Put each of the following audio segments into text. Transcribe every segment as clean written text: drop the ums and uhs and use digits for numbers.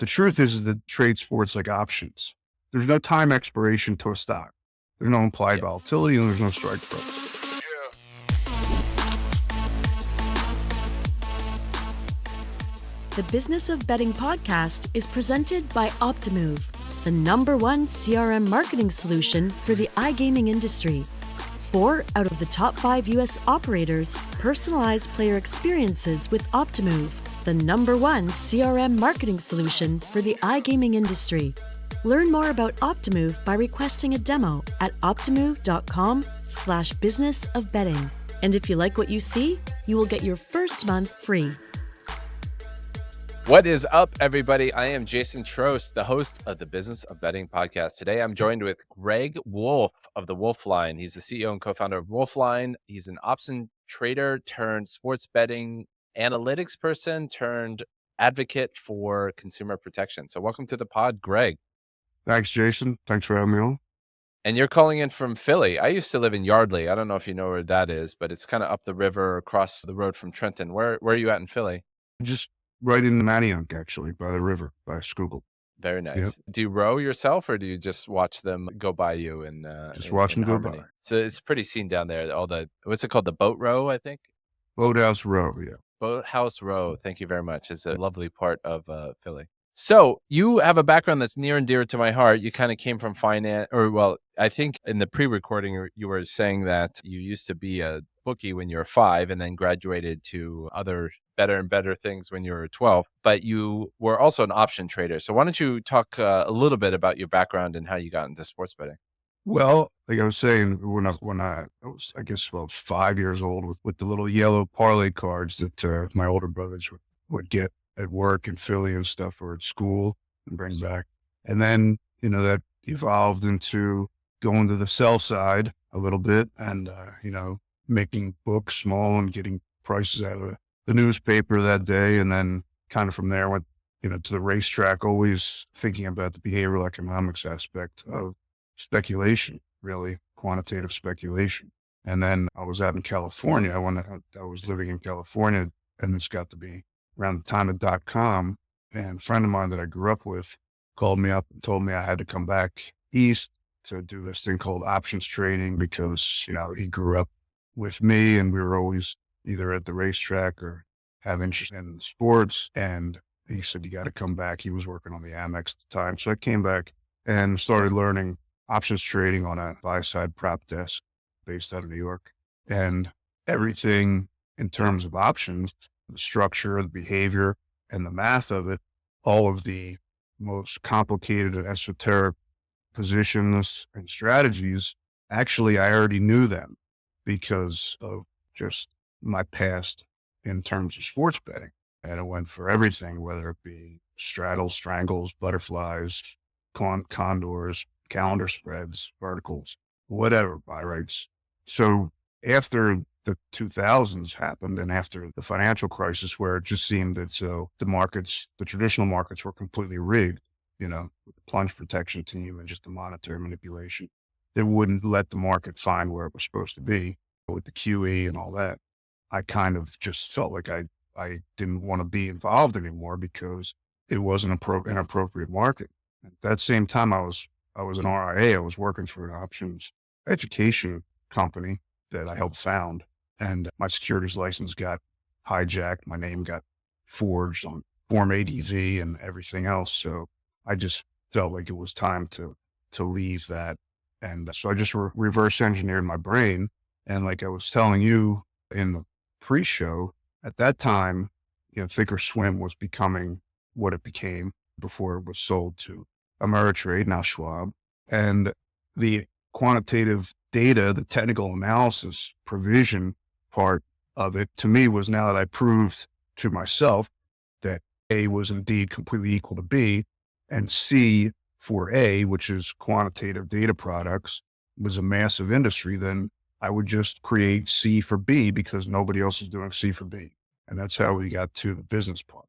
The truth is that trade sports like options. There's no time expiration to a stock. There's no implied volatility and there's no strike price. The Business of Betting podcast is presented by Optimove, the #1 CRM marketing solution for the iGaming industry. 4 out of the top 5 U.S. operators personalize player experiences with Optimove, the #1 CRM marketing solution for the iGaming industry. Learn more about Optimove by requesting a demo at optimove.com/businessofbetting. And if you like what you see, you will get your first month free. What is up, everybody? I am Jason Trost, the host of the Business of Betting podcast. Today, I'm joined with Greg Wolfe of the Wolfline. He's the CEO and co-founder of Wolfline. He's an option trader turned sports betting analytics person turned advocate for consumer protection. So welcome to the pod, Greg. Thanks, Jason. Thanks for having me on. And you're calling in from Philly. I used to live in Yardley. I don't know if you know where that is, but it's kind of up the river across the road from Trenton. Where are you at in Philly? Just right in the Manayunk, actually, by the river, by Schuylkill. Very nice. Yep. Do you row yourself, or do you just watch them go by you? Just watch them go Harmony? by. So it's pretty seen down there. What's it called? The boat row, I think. Boathouse Row, yeah. Boathouse Row. Thank you very much. It's a lovely part of Philly. So you have a background that's near and dear to my heart. You kind of came from finance, I think in the pre-recording you were saying that you used to be a bookie when you were 5 and then graduated to other better and better things when you were 12, but you were also an option trader. So why don't you talk a little bit about your background and how you got into sports betting? Well, like I was saying, when I was, I guess, 5 years old with the little yellow parlay cards that my older brothers would get at work in Philly and stuff, or at school, and bring back. And then, that evolved into going to the sell side a little bit and, making books small and getting prices out of the newspaper that day. And then kind of from there went, to the racetrack, always thinking about the behavioral economics aspect of speculation, really quantitative speculation. And then I was out in California when I was living in California, and it's got to be around the time of .com. And a friend of mine that I grew up with called me up and told me I had to come back east to do this thing called options trading because, he grew up with me and we were always either at the racetrack or have interest in sports. And he said, you got to come back. He was working on the Amex at the time. So I came back and started learning options trading on a buy-side prop desk based out of New York. And everything in terms of options, the structure, the behavior, and the math of it, all of the most complicated and esoteric positions and strategies, actually, I already knew them because of just my past in terms of sports betting. And it went for everything, whether it be straddles, strangles, butterflies, condors, calendar spreads, verticals, whatever, buy rates. So after the 2000s happened and after the financial crisis, where it just seemed that the traditional markets were completely rigged, with the plunge protection team and just the monetary manipulation that wouldn't let the market find where it was supposed to be with the QE and all that. I kind of just felt like I didn't want to be involved anymore because it wasn't an appropriate market. At that same time, I was an RIA. I was working for an options education company that I helped found, and my securities license got hijacked. My name got forged on Form ADV and everything else. So I just felt like it was time to leave that. And so I just reverse engineered my brain. And like I was telling you in the pre-show, at that time, Thinkorswim was becoming what it became before it was sold to Ameritrade, now Schwab. And the quantitative data, the technical analysis provision part of it, to me, was now that I proved to myself that A was indeed completely equal to B, and C for A, which is quantitative data products, was a massive industry, then I would just create C for B because nobody else is doing C for B. And that's how we got to the business part.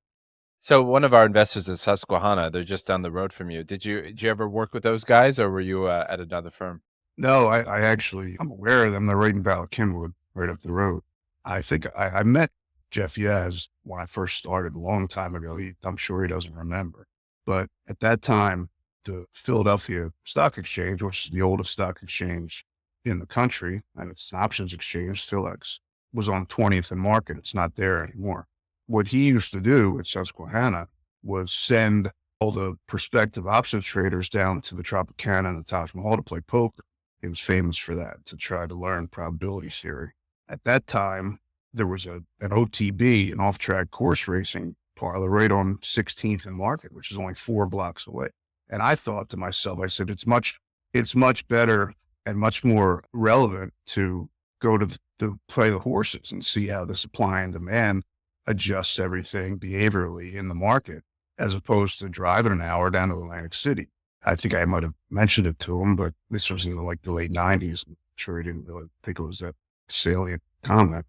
So one of our investors is Susquehanna. They're just down the road from you. Did you ever work with those guys, or were you at another firm? No, I'm aware of them. They're right in Ballackinwood, right up the road. I think I met Jeff Yaz when I first started a long time ago. I'm sure he doesn't remember. But at that time, the Philadelphia Stock Exchange, which is the oldest stock exchange in the country, and it's an options exchange, PHLX, was on 20th and Market. It's not there anymore. What he used to do at Susquehanna was send all the prospective options traders down to the Tropicana and the Taj Mahal to play poker. He was famous for that, to try to learn probability theory. At that time, there was an OTB, an off-track horse racing parlor right on 16th and Market, which is only 4 blocks away. And I thought to myself, I said, it's much better and much more relevant to go to play the horses and see how the supply and demand adjusts everything behaviorally in the market, as opposed to driving an hour down to Atlantic City. I think I might have mentioned it to him, but this was in like the late 90s. I'm sure he didn't really think it was that salient comment.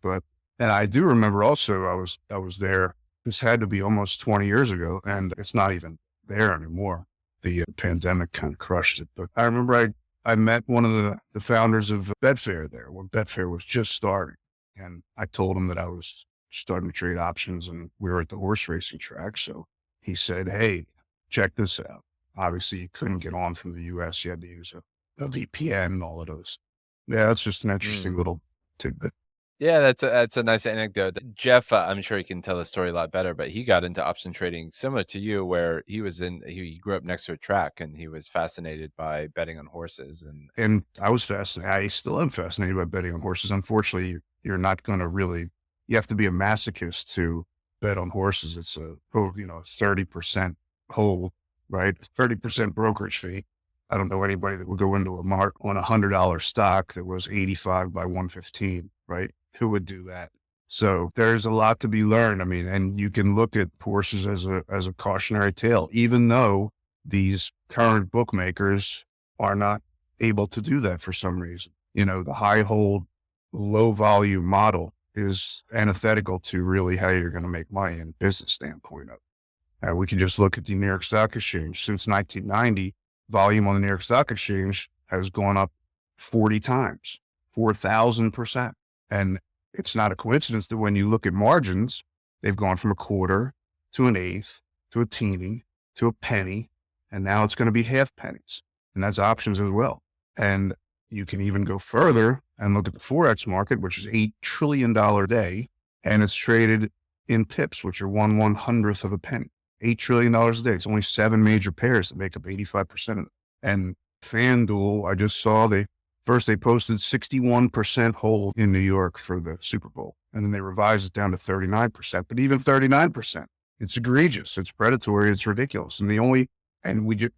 And I do remember also I was there. This had to be almost 20 years ago, and it's not even there anymore. The pandemic kind of crushed it. But I remember I met one of the founders of Betfair there when Betfair was just starting. And I told him that I was starting to trade options and we were at the horse racing track. So he said, hey, check this out. Obviously, you couldn't get on from the US. You had to use a VPN and all of those. Yeah, that's just an interesting little tidbit. Yeah, that's a nice anecdote. Jeff, I'm sure he can tell the story a lot better, but he got into option trading similar to you, where he grew up next to a track and he was fascinated by betting on horses. And I was fascinated. I still am fascinated by betting on horses. Unfortunately, you're not going to really, you have to be a masochist to bet on horses. It's a 30% hold, right? 30% brokerage fee. I don't know anybody that would go into a mark on $100 stock that was 85 by 115, right? Who would do that? So there's a lot to be learned. I mean, and you can look at horses as a cautionary tale, even though these current bookmakers are not able to do that for some reason. The high hold, low volume model is antithetical to really how you're going to make money in a business standpoint of it. We can just look at the New York Stock Exchange. Since 1990, volume on the New York Stock Exchange has gone up 40 times, 4,000%. And it's not a coincidence that when you look at margins, they've gone from a quarter to an eighth to a teeny to a penny, and now it's going to be half pennies. And that's options as well. And you can even go further and look at the Forex market, which is $8 trillion day, and it's traded in pips, which are 1/100th of a penny. $8 trillion a day. It's only 7 major pairs that make up 85% of it. And FanDuel, I just saw they posted 61% hold in New York for the Super Bowl. And then they revised it down to 39%, but even 39%, it's egregious. It's predatory. It's ridiculous. And we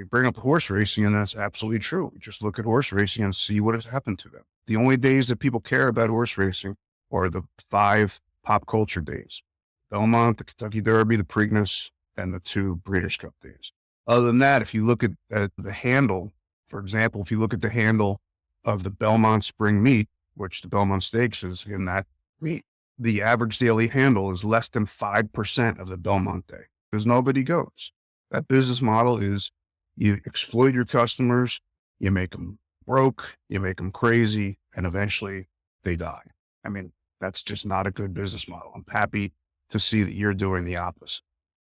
bring up horse racing, and that's absolutely true. We just look at horse racing and see what has happened to them. The only days that people care about horse racing are the 5 pop culture days: Belmont, the Kentucky Derby, the Preakness, and the 2 Breeders' Cup days. Other than that, if you look at the handle, for example, if you look at the handle of the Belmont Spring Meet, which the Belmont Stakes is in that meet, the average daily handle is less than 5% of the Belmont day because nobody goes. That business model is you exploit your customers, you make them broke, you make them crazy, and eventually they die. I mean, that's just not a good business model. I'm happy to see that you're doing the opposite.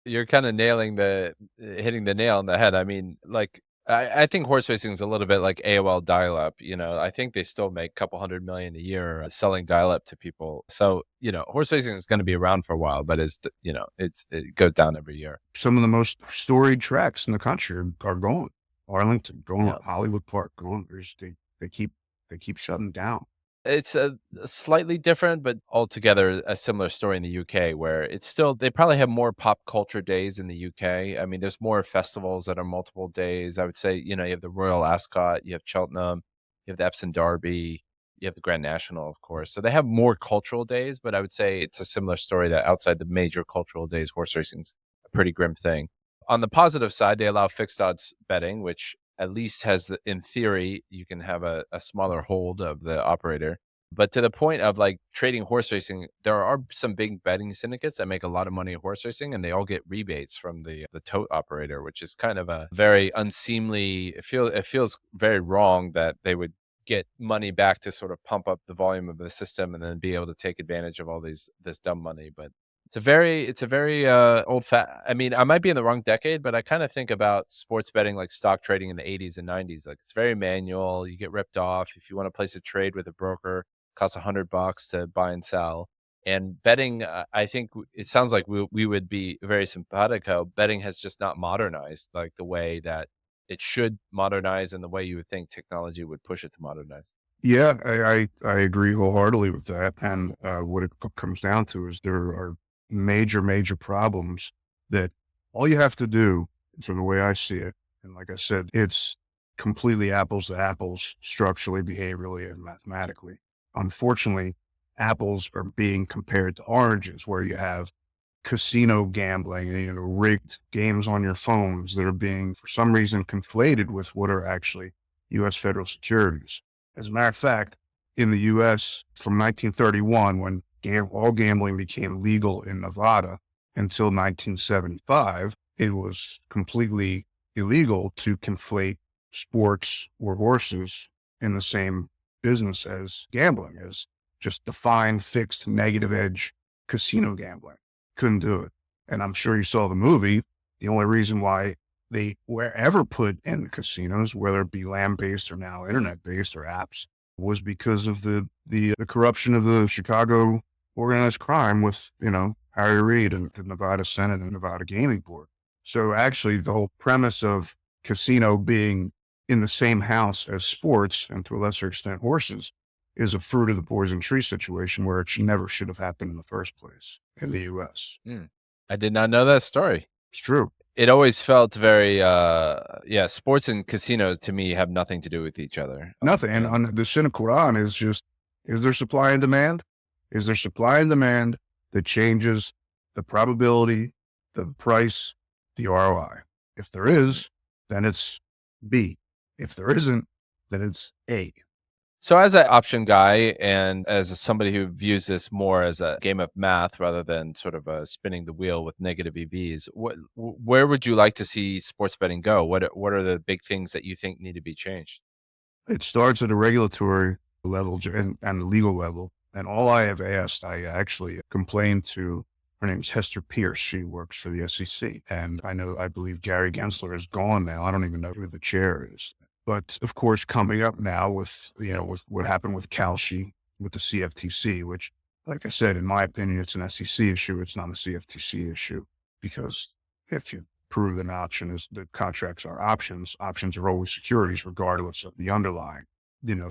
You're kind of hitting the nail on the head. I mean, like, I think horse racing is a little bit like AOL dial-up. I think they still make a couple $100 million a year selling dial-up to people. So, horse racing is going to be around for a while, but it goes down every year. Some of the most storied tracks in the country are gone. Arlington, gone. Hollywood Park, gone. They keep shutting down. It's a slightly different, but altogether a similar story in the UK, where they probably have more pop culture days in the UK. I mean, there's more festivals that are multiple days. I would say, you have the Royal Ascot, you have Cheltenham, you have the Epsom Derby, you have the Grand National, of course. So they have more cultural days, but I would say it's a similar story that outside the major cultural days, horse racing's a pretty grim thing. On the positive side, they allow fixed odds betting, which at least in theory, you can have a smaller hold of the operator. But to the point of like trading horse racing, there are some big betting syndicates that make a lot of money at horse racing, and they all get rebates from the tote operator, which is kind of a very unseemly. It feels very wrong that they would get money back to sort of pump up the volume of the system and then be able to take advantage of all this dumb money. But It's a very I mean, I might be in the wrong decade, but I kind of think about sports betting like stock trading in the 80s and 90s. Like it's very manual. You get ripped off. If you want to place a trade with a broker, it costs $100 to buy and sell. And betting, I think it sounds like we would be very simpatico. Betting has just not modernized like the way that it should modernize and the way you would think technology would push it to modernize. Yeah, I agree wholeheartedly with that. And what it comes down to is there are major problems that all you have to do, from the way I see it, and like I said, it's completely apples to apples, structurally, behaviorally, and mathematically. Unfortunately, apples are being compared to oranges, where you have casino gambling, rigged games on your phones that are being, for some reason, conflated with what are actually U.S. federal securities. As a matter of fact, in the U.S. from 1931, when all gambling became legal in Nevada, until 1975, it was completely illegal to conflate sports or horses in the same business as gambling, as just defined, fixed, negative edge casino gambling. Couldn't do it. And I'm sure you saw the movie. The only reason why they were ever put in casinos, whether it be land-based or now internet-based or apps, was because of the corruption of the Chicago organized crime with, Harry Reid and the Nevada Senate and Nevada Gaming Board. So actually the whole premise of casino being in the same house as sports, and to a lesser extent horses, is a fruit of the poison tree situation where it never should have happened in the first place in the U.S. I did not know that story. It's true. It always felt very, sports and casinos to me have nothing to do with each other. Nothing. And on the sine qua non is just, is there supply and demand? Is there supply and demand that changes the probability, the price, the ROI? If there is, then it's B. If there isn't, then it's A. So as an option guy and as somebody who views this more as a game of math rather than sort of spinning the wheel with negative EVs, where would you like to see sports betting go? What are the big things that you think need to be changed? It starts at a regulatory level and the legal level. And all I have asked, I actually complained to, her name is Hester Pierce. She works for the SEC. And I believe Gary Gensler is gone now. I don't even know who the chair is. But of course, coming up now with what happened with Kalshi, with the CFTC, which, like I said, in my opinion, it's an SEC issue. It's not a CFTC issue, because if you prove an option is the contracts are options are always securities, regardless of the underlying,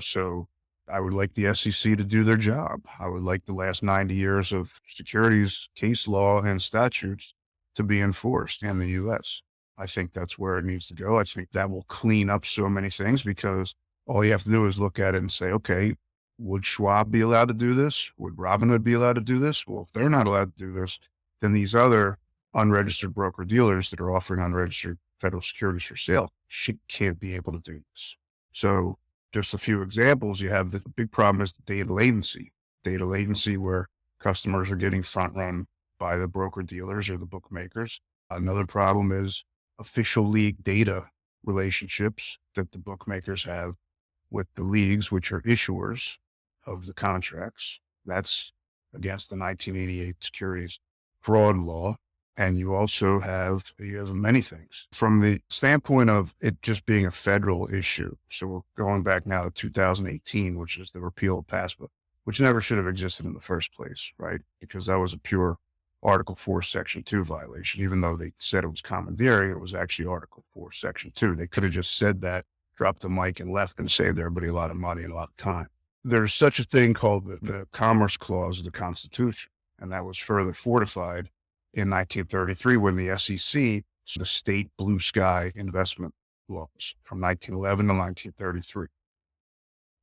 so I would like the SEC to do their job. I would like the last 90 years of securities case law and statutes to be enforced in the U.S. I think that's where it needs to go. I think that will clean up so many things, because all you have to do is look at it and say, okay, would Schwab be allowed to do this? Would Robinhood be allowed to do this? Well, if they're not allowed to do this, then these other unregistered broker dealers that are offering unregistered federal securities for sale can't be able to do this. So just a few examples, you have the big problem is the data latency where customers are getting front run by the broker dealers or the bookmakers. Another problem is official league data relationships that the bookmakers have with the leagues, which are issuers of the contracts. That's against the 1988 securities fraud law. And you also have many things from the standpoint of it just being a federal issue. So we're going back now to 2018, which is the repeal of PASPA, which never should have existed in the first place, right? Because that was a pure Article 4, Section 2 violation. Even though they said it was commandeering, it was actually Article 4, Section 2. They could have just said that, dropped the mic and left, and saved everybody a lot of money and a lot of time. There's such a thing called the Commerce Clause of the Constitution, and that was further fortified in 1933 when the SEC, the state blue sky investment laws from 1911 to 1933.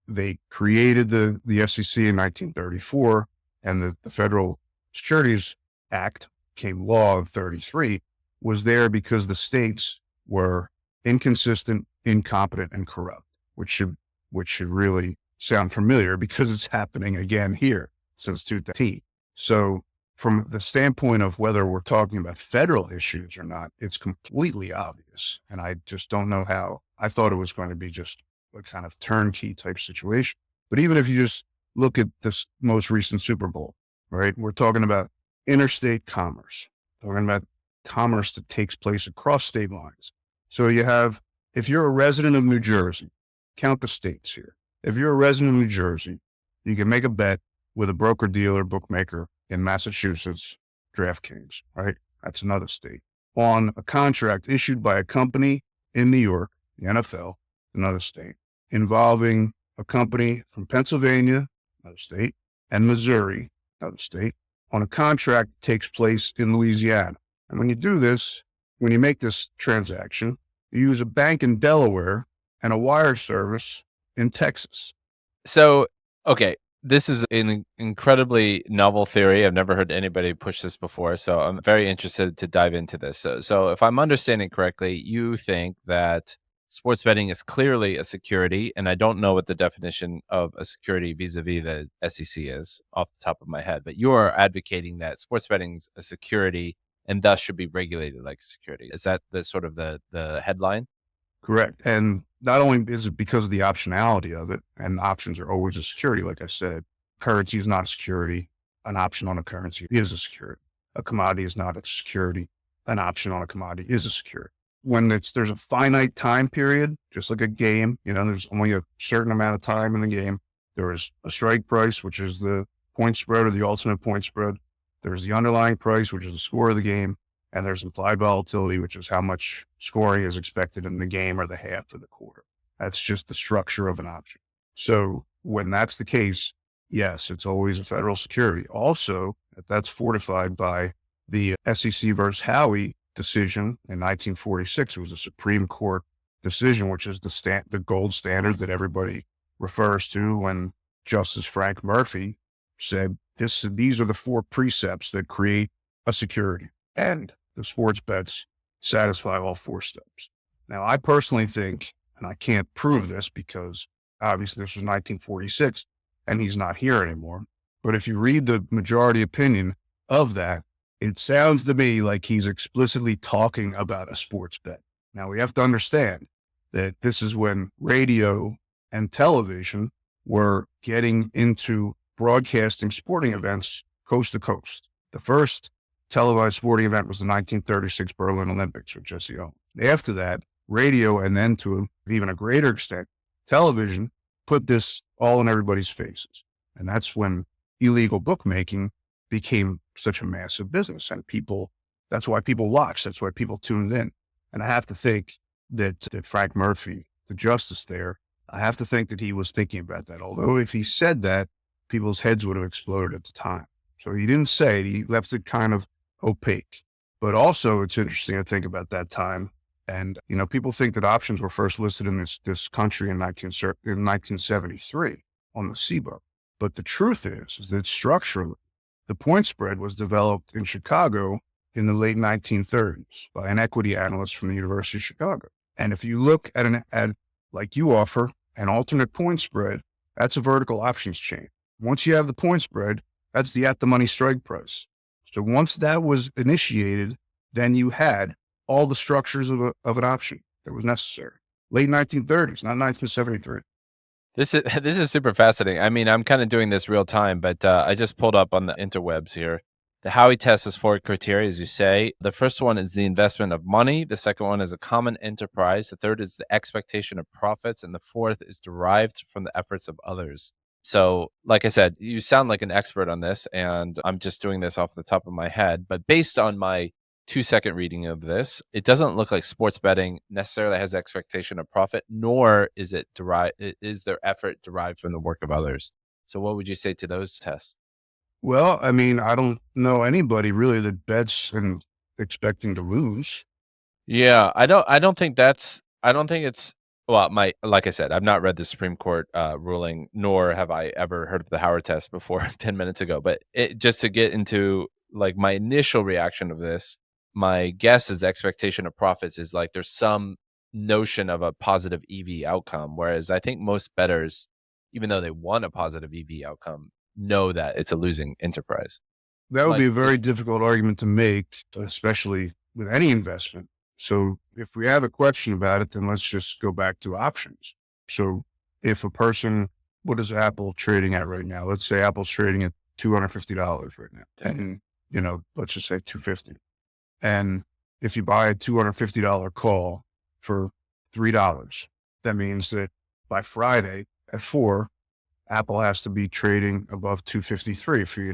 They created the SEC in 1934, and the Federal Securities Act came law in 33, was there because the states were inconsistent, incompetent, and corrupt, which should really sound familiar because it's happening again here since 2000. So from the standpoint of whether we're talking about federal issues or not, it's completely obvious. And I just don't know how. I thought it was going to be just a kind of turnkey type situation. But even if you just look at this most recent Super Bowl, right? We're talking about interstate commerce. Talking about commerce that takes place across state lines. So you have, if you're a resident of New Jersey, count the states here. If you're a resident of New Jersey, you can make a bet with a broker dealer bookmaker in Massachusetts, DraftKings, right? That's another state. On a contract issued by a company in New York, the NFL, another state, involving a company from Pennsylvania, another state, and Missouri, another state, on a contract that takes place in Louisiana. And when you do this, when you make this transaction, you use a bank in Delaware and a wire service in Texas. So, okay, this is an incredibly novel theory. I've never heard anybody push this before, so I'm very interested to dive into this. So if I'm understanding correctly, you think that sports betting is clearly a security, and I don't know what the definition of a security vis-a-vis the SEC is off the top of my head, but you're advocating that sports betting is a security and thus should be regulated like a security. Is that the sort of the headline? Correct. And not only is it because of the optionality of it, and options are always a security, like I said, currency is not a security. An option on a currency is a security. A commodity is not a security. An option on a commodity is a security. When there's a finite time period, just like a game, there's only a certain amount of time in the game. There is a strike price, which is the point spread or the ultimate point spread. There's the underlying price, which is the score of the game. And there's implied volatility, which is how much scoring is expected in the game or the half or the quarter. That's just the structure of an option. So when that's the case, yes, it's always a federal security. Also, that's fortified by the SEC versus Howey decision in 1946. It was a Supreme Court decision, which is the gold standard that everybody refers to when Justice Frank Murphy said, these are the 4 precepts that create a security. And the sports bets satisfy all 4 steps. Now, I personally think, and I can't prove this because obviously this was 1946 and he's not here anymore, but if you read the majority opinion of that, it sounds to me like he's explicitly talking about a sports bet. Now, we have to understand that this is when radio and television were getting into broadcasting sporting events coast to coast. The first televised sporting event was the 1936 Berlin Olympics with Jesse Owens. After that, radio, and then to even a greater extent, television, put this all in everybody's faces. And that's when illegal bookmaking became such a massive business. And that's why people watched. That's why people tuned in. And I have to think that Frank Murphy, the justice there, I have to think that he was thinking about that. Although if he said that, people's heads would have exploded at the time. So he didn't say it. He left it kind of opaque. But also it's interesting to think about that time. And, people think that options were first listed in this country in 1973 on the CBOE. But the truth is that structurally, the point spread was developed in Chicago in the late 1930s by an equity analyst from the University of Chicago. And if you look at like you offer, an alternate point spread, that's a vertical options chain. Once you have the point spread, that's the at-the-money strike price. So once that was initiated, then you had all the structures of an option that was necessary. Late 1930s, not 1973. This is super fascinating. I mean, I'm kind of doing this real time, but I just pulled up on the interwebs here. The Howey Test has 4 criteria, as you say. The first one is the investment of money. The second one is a common enterprise. The third is the expectation of profits. And the fourth is derived from the efforts of others. So, like I said, you sound like an expert on this, and I'm just doing this off the top of my head. But based on my 2-second reading of this, it doesn't look like sports betting necessarily has the expectation of profit, nor is their effort derived from the work of others. So what would you say to those tests? Well, I mean, I don't know anybody really that bets and expecting to lose. Yeah, I don't think it's, well, like I said, I've not read the Supreme Court ruling, nor have I ever heard of the Howey Test before 10 minutes ago. But just to get into like my initial reaction of this, my guess is the expectation of profits is like there's some notion of a positive EV outcome. Whereas I think most bettors, even though they want a positive EV outcome, know that it's a losing enterprise. That would be a very difficult argument to make, especially with any investment. So if we have a question about it, then let's just go back to options. So if a person, what is Apple trading at right now? Let's say Apple's trading at $250 right now. And let's just say 250. And if you buy a $250 call for $3, that means that by Friday at 4, Apple has to be trading above 253 for you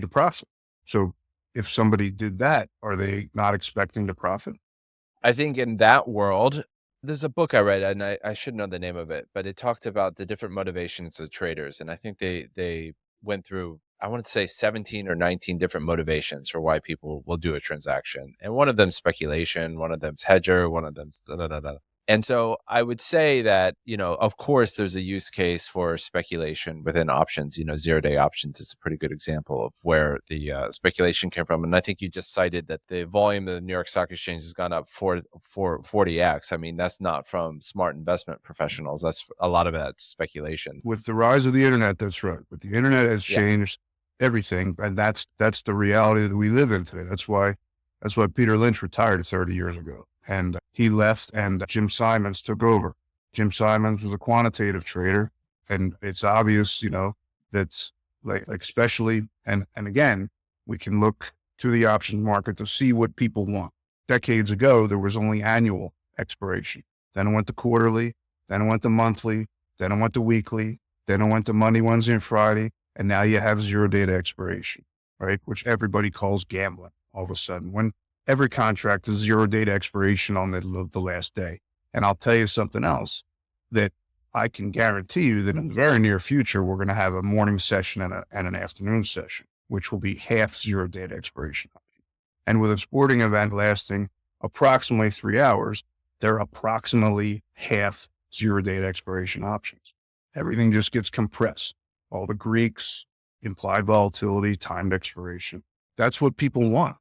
to profit. So if somebody did that, are they not expecting to profit? I think in that world, there's a book I read, and I should know the name of it, but it talked about the different motivations of traders. And I think they went through, I want to say 17 or 19 different motivations for why people will do a transaction. And one of them's speculation, one of them's hedger, one of them's da da da da. And so I would say that, of course, there's a use case for speculation within options. 0-day options is a pretty good example of where the speculation came from. And I think you just cited that the volume of the New York Stock Exchange has gone up for 40x. I mean, that's not from smart investment professionals. That's a lot of that's speculation. With the rise of the internet, that's right. But the internet has changed everything, and that's the reality that we live in today. That's why Peter Lynch retired 30 years ago. And he left and Jim Simons took over. Jim Simons was a quantitative trader. And it's obvious, that's like especially, and again, we can look to the options market to see what people want. Decades ago, there was only annual expiration. Then it went to quarterly, then it went to monthly, then it went to weekly, then it went to Monday, Wednesday, and Friday. And now you have 0-day expiration, right? Which everybody calls gambling all of a sudden. When every contract is 0-day expiration on the last day. And I'll tell you something else, that I can guarantee you that in the very near future, we're going to have a morning session and an afternoon session, which will be half 0-day expiration. And with a sporting event lasting approximately 3 hours, they're approximately half 0-day expiration options. Everything just gets compressed. All the Greeks, implied volatility, timed expiration. That's what people want.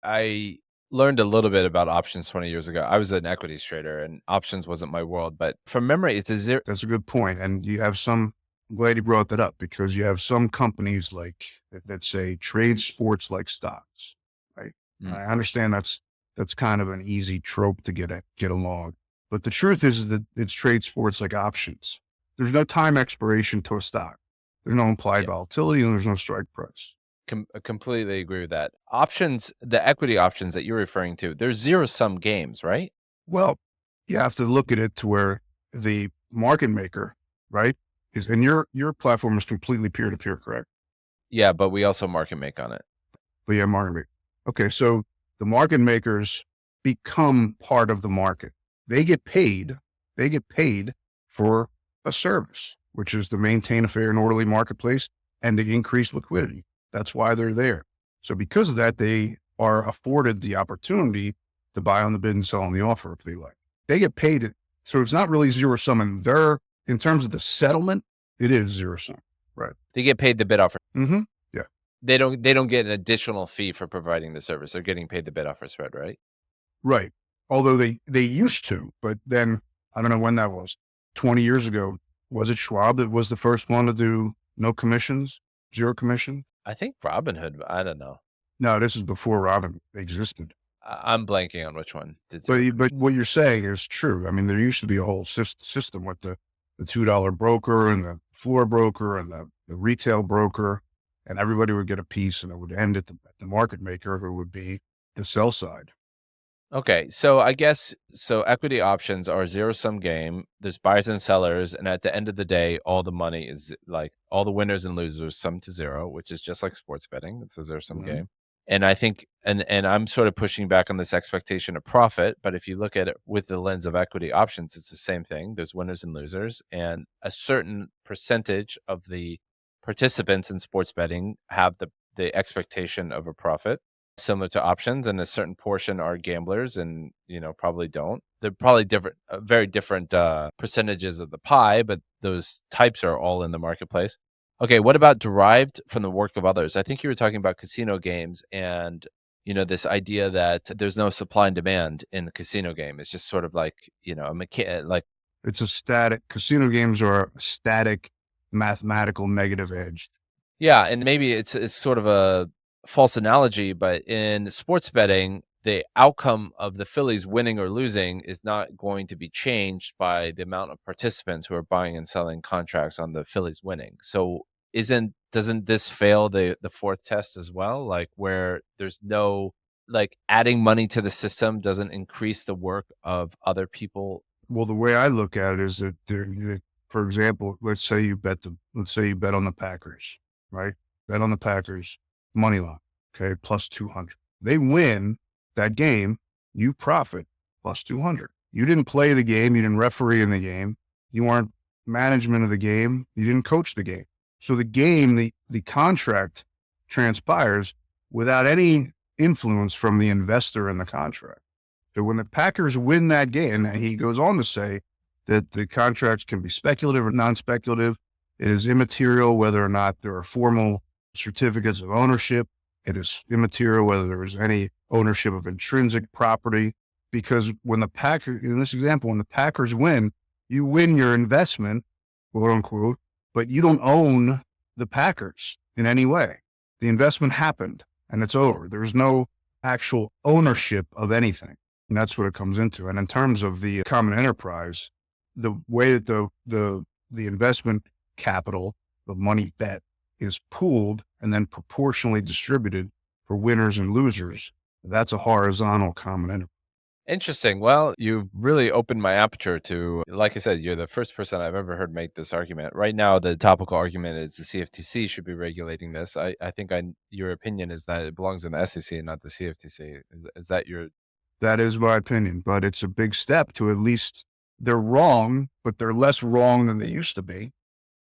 I learned a little bit about options 20 years ago. I was an equities trader and options wasn't my world, but from memory, it's a zero. That's a good point. And you have I'm glad you brought that up, because you have some companies like that say trade sports like stocks, right? I understand that's kind of an easy trope to get along. But the truth is that it's trade sports like options. There's no time expiration to a stock. There's no implied volatility, and there's no strike price. Completely agree with that. Options, the equity options that you're referring to, they're zero-sum games, right? Well, you have to look at it to where the market maker, right, is, and your platform is completely peer-to-peer, correct? Yeah, but we also market make on it. But yeah, market maker. Okay, so the market makers become part of the market. They get paid for a service, which is to maintain a fair and orderly marketplace and to increase liquidity. That's why they're there. So because of that, they are afforded the opportunity to buy on the bid and sell on the offer if they like. They get paid. So it's not really zero sum. And in terms of the settlement, it is zero sum. Right. They get paid the bid offer. Mm-hmm. Yeah. They don't get an additional fee for providing the service. They're getting paid the bid offer spread, right? Right. Although they used to, but then I don't know when that was. 20 years ago, was it Schwab that was the first one to do no commissions, zero commission? I think Robinhood, I don't know. No, this is before Robin existed. I'm blanking on which one. But what you're saying is true. I mean, there used to be a whole system with the $2 broker and the floor broker and the retail broker, and everybody would get a piece, and it would end at the market maker, who would be the sell side. Okay, so I guess, equity options are a zero-sum game. There's buyers and sellers, and at the end of the day, all the money is like all the winners and losers sum to zero, which is just like sports betting. It's a zero-sum game. And I think, and I'm sort of pushing back on this expectation of profit, but if you look at it with the lens of equity options, it's the same thing. There's winners and losers, and a certain percentage of the participants in sports betting have the expectation of a profit, similar to options, and a certain portion are gamblers and, probably don't. They're probably different, very different percentages of the pie, but those types are all in the marketplace. Okay, what about derived from the work of others? I think you were talking about casino games and, this idea that there's no supply and demand in a casino game. It's just sort of like, it's a static, casino games are a static mathematical negative edge. Yeah, and maybe it's sort of a false analogy, but in sports betting, the outcome of the Phillies winning or losing is not going to be changed by the amount of participants who are buying and selling contracts on the Phillies winning. So doesn't this fail the fourth test as well? Like where there's no like adding money to the system doesn't increase the work of other people. Well, the way I look at it is that, for example, let's say you bet on the Packers, right? Bet on the Packers money line, okay, plus 200. They win that game, you profit plus 200. You didn't play the game, you didn't referee in the game, you weren't management of the game, you didn't coach the game. So the contract transpires without any influence from the investor in the contract. So when the Packers win that game, and he goes on to say that the contracts can be speculative or non-speculative. It is immaterial whether or not there are formal certificates of ownership. It is immaterial whether there is any ownership of intrinsic property, because when the Packers, in this example, when the Packers win, you win your investment, quote unquote, but you don't own the Packers in any way. The investment happened and it's over. There is no actual ownership of anything. And that's what it comes into. And in terms of the common enterprise, the way that the investment capital, the money bet, is pooled and then proportionally distributed for winners and losers, that's a horizontal common enterprise. Interesting. Well, you really opened my aperture to, like I said, you're the first person I've ever heard make this argument. Right now, the topical argument is the CFTC should be regulating this. I think your opinion is that it belongs in the SEC and not the CFTC. Is that your? That is my opinion, but it's a big step to at least, they're wrong, but they're less wrong than they used to be.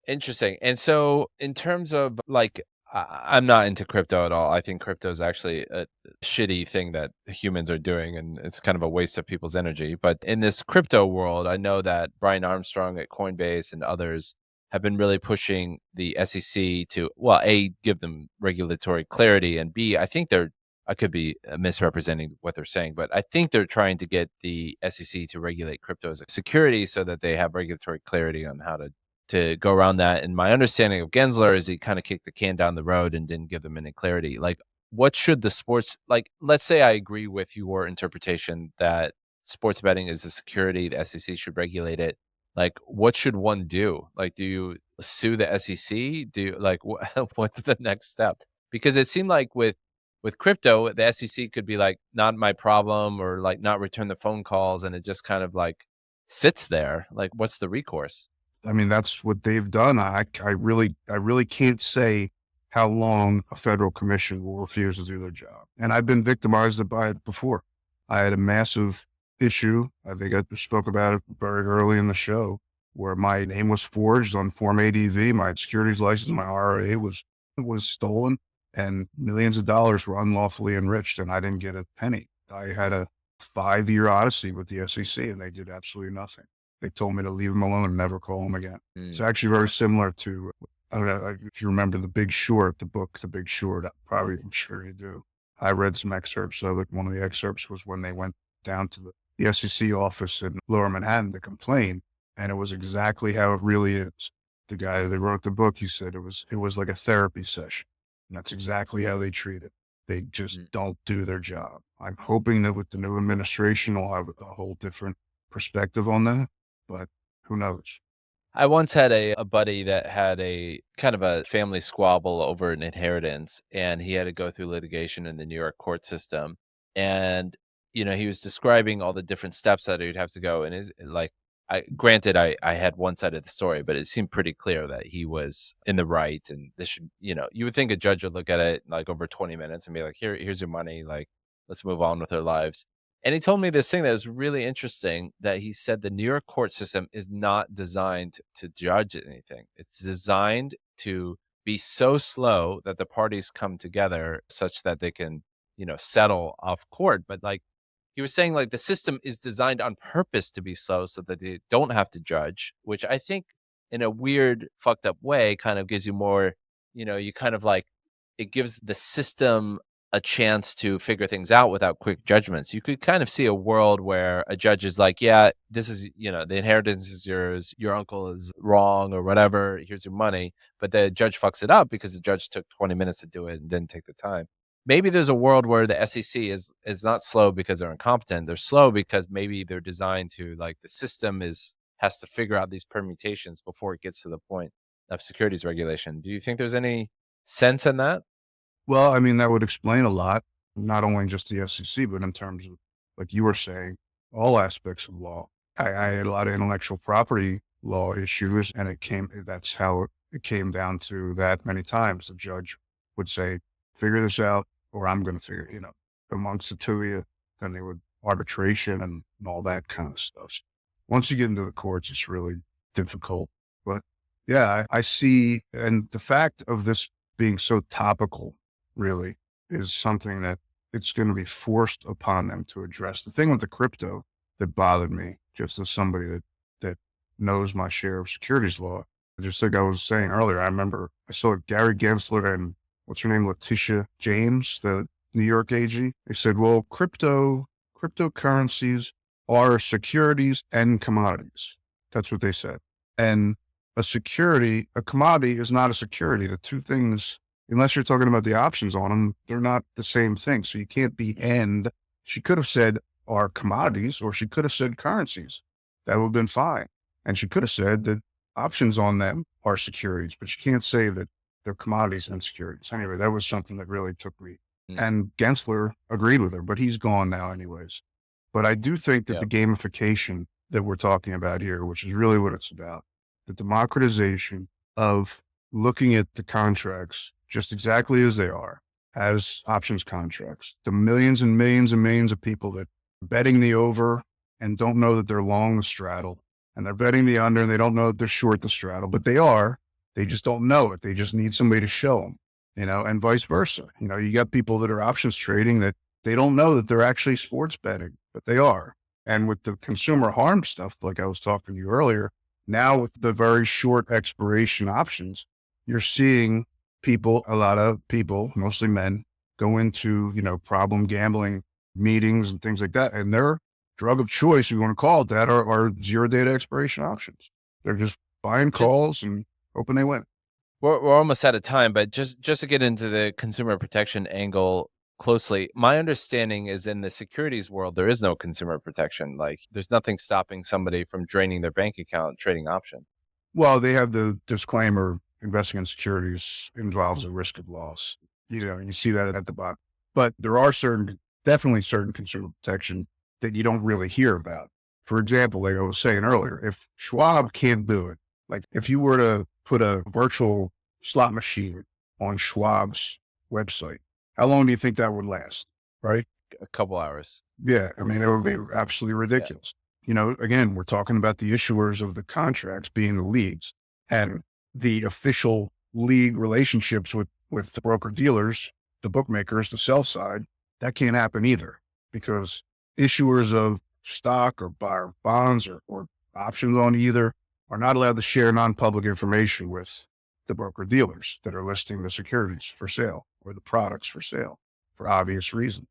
Interesting. And so in terms of like, I'm not into crypto at all. I think crypto is actually a shitty thing that humans are doing, and it's kind of a waste of people's energy. But in this crypto world, I know that Brian Armstrong at Coinbase and others have been really pushing the SEC to, well, A, give them regulatory clarity, and B, I could be misrepresenting what they're saying, but I think they're trying to get the SEC to regulate crypto as a security so that they have regulatory clarity on how to go around that. And my understanding of Gensler is he kind of kicked the can down the road and didn't give them any clarity. Like, what should the sports, like, let's say I agree with your interpretation that sports betting is a security, the SEC should regulate it. Like, what should one do? Like, do you sue the SEC? Do you, like, what's the next step? Because it seemed like with crypto, the SEC could be like, not my problem, or like not return the phone calls. And it just kind of like sits there. Like, what's the recourse? I mean, that's what they've done. I really can't say how long a federal commission will refuse to do their job. And I've been victimized by it before. I had a massive issue. I think I spoke about it very early in the show, where my name was forged on Form ADV. My securities license, my RRA was stolen, and millions of dollars were unlawfully enriched, and I didn't get a penny. I had a 5-year odyssey with the SEC, and they did absolutely nothing. They told me to leave them alone and never call them again. It's actually very similar to, I don't know if you remember The Big Short, the book, The Big Short. I'm sure you do. I read some excerpts of it. One of the excerpts was when they went down to the SEC office in Lower Manhattan to complain, and it was exactly how it really is. The guy that wrote the book, he said it was like a therapy session. And that's exactly how they treat it. They just don't do their job. I'm hoping that with the new administration, we'll have a whole different perspective on that. But who knows? I once had a buddy that had a kind of a family squabble over an inheritance, and he had to go through litigation in the New York court system. And, he was describing all the different steps that he'd have to go. And granted, I had one side of the story, but it seemed pretty clear that he was in the right. And this should, you would think a judge would look at it like over 20 minutes and be like, here's your money. Like, let's move on with our lives. And he told me this thing that was really interesting, that he said the New York court system is not designed to judge anything. It's designed to be so slow that the parties come together such that they can, settle off court. But like he was saying, like the system is designed on purpose to be slow so that they don't have to judge, which I think in a weird, fucked up way kind of gives you more, you kind of like, it gives the system a chance to figure things out without quick judgments. You could kind of see a world where a judge is like, yeah, this is, the inheritance is yours, your uncle is wrong or whatever, here's your money. But the judge fucks it up because the judge took 20 minutes to do it and didn't take the time. Maybe there's a world where the SEC is not slow because they're incompetent. They're slow because maybe they're designed to, like, the system has to figure out these permutations before it gets to the point of securities regulation. Do you think there's any sense in that? Well, I mean, that would explain a lot, not only just the SEC, but in terms of, like you were saying, all aspects of law. I had a lot of intellectual property law issues, and that's how it came down to that many times. The judge would say, figure this out, or I'm going to figure, amongst the two of you, then they would arbitration and all that kind of stuff. Once you get into the courts, it's really difficult. But yeah, I see, and the fact of this being so topical really is something that it's going to be forced upon them to address. The thing with the crypto that bothered me, just as somebody that knows my share of securities law, just like I was saying earlier, I remember I saw Gary Gensler and what's her name, Letitia James, the New York AG. They said, well, cryptocurrencies are securities and commodities. That's what they said. And a commodity is not a security. The two things, unless you're talking about the options on them, they're not the same thing. So you can't be she could have said are commodities, or she could have said currencies. That would have been fine. And she could have said that options on them are securities, but you can't say that they're commodities and securities. Anyway, that was something that really took me. And Gensler agreed with her, but he's gone now anyways. But I do think that the gamification that we're talking about here, which is really what it's about, the democratization of looking at the contracts just exactly as they are, as options contracts, the millions and millions and millions of people that are betting the over and don't know that they're long the straddle, and they're betting the under and they don't know that they're short the straddle, but they are. They just don't know it. They just need somebody to show them, and vice versa. You got people that are options trading that they don't know that they're actually sports betting, but they are. And with the consumer harm stuff, like I was talking to you earlier, now with the very short expiration options, you're seeing a lot of people, mostly men, go into, problem gambling meetings and things like that. And their drug of choice, if you want to call it that, are zero data expiration options. They're just buying calls and hoping they win. We're almost out of time, but just to get into the consumer protection angle closely, my understanding is in the securities world, there is no consumer protection. Like there's nothing stopping somebody from draining their bank account trading options. Well, they have the disclaimer, investing in securities involves a risk of loss. You see that at the bottom. But there are definitely certain consumer protection that you don't really hear about. For example, like I was saying earlier, if Schwab can't do it, like if you were to put a virtual slot machine on Schwab's website, how long do you think that would last? Right? A couple hours. Yeah. I mean, it would be absolutely ridiculous. Again, we're talking about the issuers of the contracts being the leagues, and the official league relationships with the broker dealers, the bookmakers, the sell side. That can't happen either, because issuers of stock or bonds or options on either are not allowed to share non-public information with the broker dealers that are listing the securities for sale or the products for sale for obvious reasons.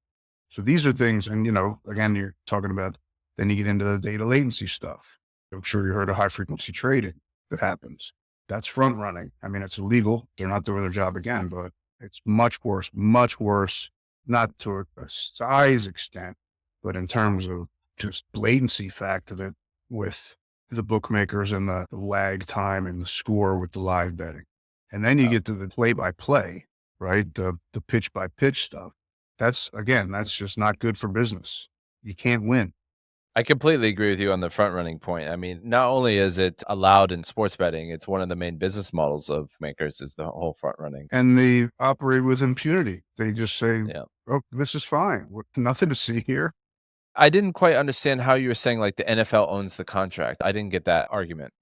So these are things, and again, you're talking about, then you get into the data latency stuff. I'm sure you heard of high frequency trading that happens. That's front running. I mean, it's illegal. They're not doing their job again, but it's much worse, not to a size extent, but in terms of just latency factor that with the bookmakers and the lag time and the score with the live betting. And then you get to the play by play, right? The pitch by pitch stuff. That's just not good for business. You can't win. I completely agree with you on the front running point. I mean, not only is it allowed in sports betting, it's one of the main business models of makers is the whole front running. And they operate with impunity. They just say, oh, this is fine. Nothing to see here. I didn't quite understand how you were saying like the NFL owns the contract. I didn't get that argument.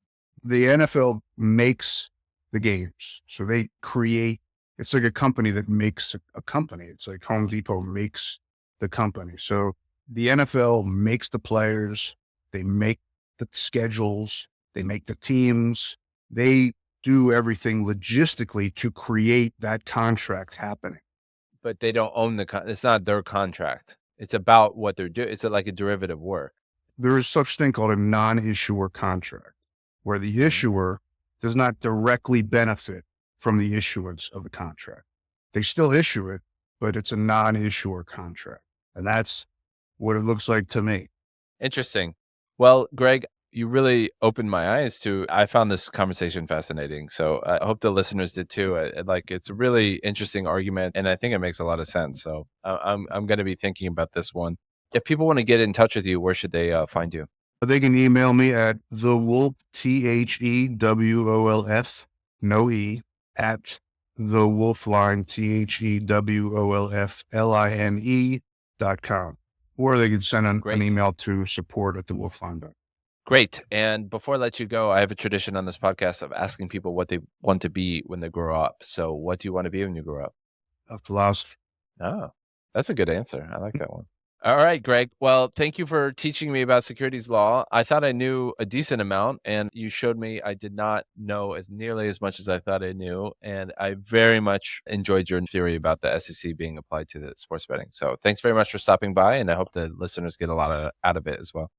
The NFL makes the games. So they create, it's like a company that makes a company. It's like Home Depot makes the company. So the NFL makes the players, they make the schedules, they make the teams, they do everything logistically to create that contract happening. But they don't own it's not their contract. It's about what they're doing. It's like a derivative work. There is such thing called a non-issuer contract, where the issuer does not directly benefit from the issuance of the contract. They still issue it, but it's a non-issuer contract. And that's what it looks like to me. Interesting. Well, Greg, You really opened my eyes to. I found this conversation fascinating. So I hope the listeners did too. It's a really interesting argument, and I think it makes a lot of sense. So I'm going to be thinking about this one. If people want to get in touch with you, where should they find you? They can email me at thewolf, THEWOLF, no E, at the Wolfline, THEWOLFLINE.com. Or they can send an email to support@thewolfline.com. Great. And before I let you go, I have a tradition on this podcast of asking people what they want to be when they grow up. So what do you want to be when you grow up? A philosopher. Oh, that's a good answer. I like that one. All right, Greg. Well, thank you for teaching me about securities law. I thought I knew a decent amount, and you showed me I did not know as nearly as much as I thought I knew. And I very much enjoyed your theory about the SEC being applied to the sports betting. So thanks very much for stopping by, and I hope the listeners get a lot out of it as well.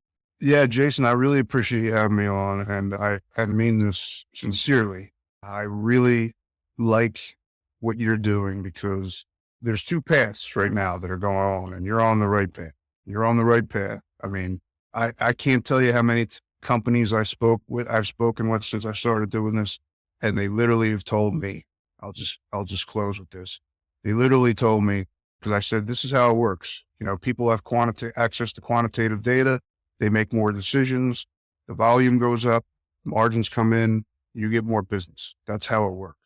Yeah, Jason, I really appreciate you having me on, and I mean this sincerely. I really like what you're doing because there's two paths right now that are going on, and you're on the right path. You're on the right path. I mean, I can't tell you how many companies I've spoken with since I started doing this, and they literally have told me, I'll just close with this. They literally told me, because I said, this is how it works. You know, people have access to quantitative data. They make more decisions. The volume goes up, margins come in, you get more business. That's how it works.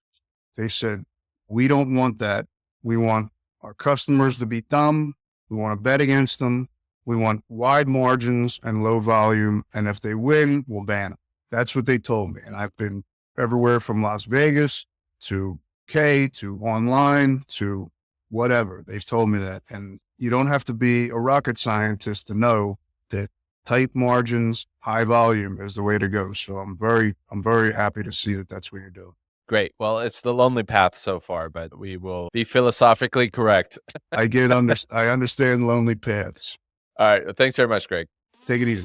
They said, we don't want that. We want our customers to be dumb. We want to bet against them. We want wide margins and low volume. And if they win, we'll ban them. That's what they told me. And I've been everywhere from Las Vegas to to online to whatever. They've told me that. And you don't have to be a rocket scientist to know that tight margins, high volume is the way to go. So I'm very happy to see that that's what you're doing. Great. Well, it's the lonely path so far, but we will be philosophically correct. I understand lonely paths. All right. Well, thanks very much, Greg. Take it easy.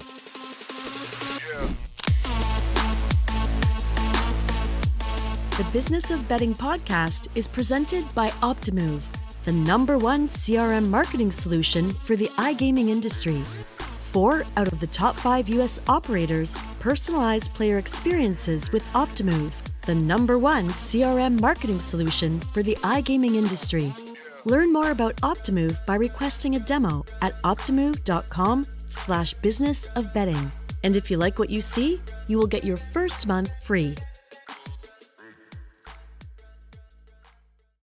The Business of Betting podcast is presented by Optimove, the #1 CRM marketing solution for the iGaming industry. 4 out of the top 5 U.S. operators personalize player experiences with Optimove, the #1 CRM marketing solution for the iGaming industry. Learn more about Optimove by requesting a demo at optimove.com/businessofbetting. And if you like what you see, you will get your first month free.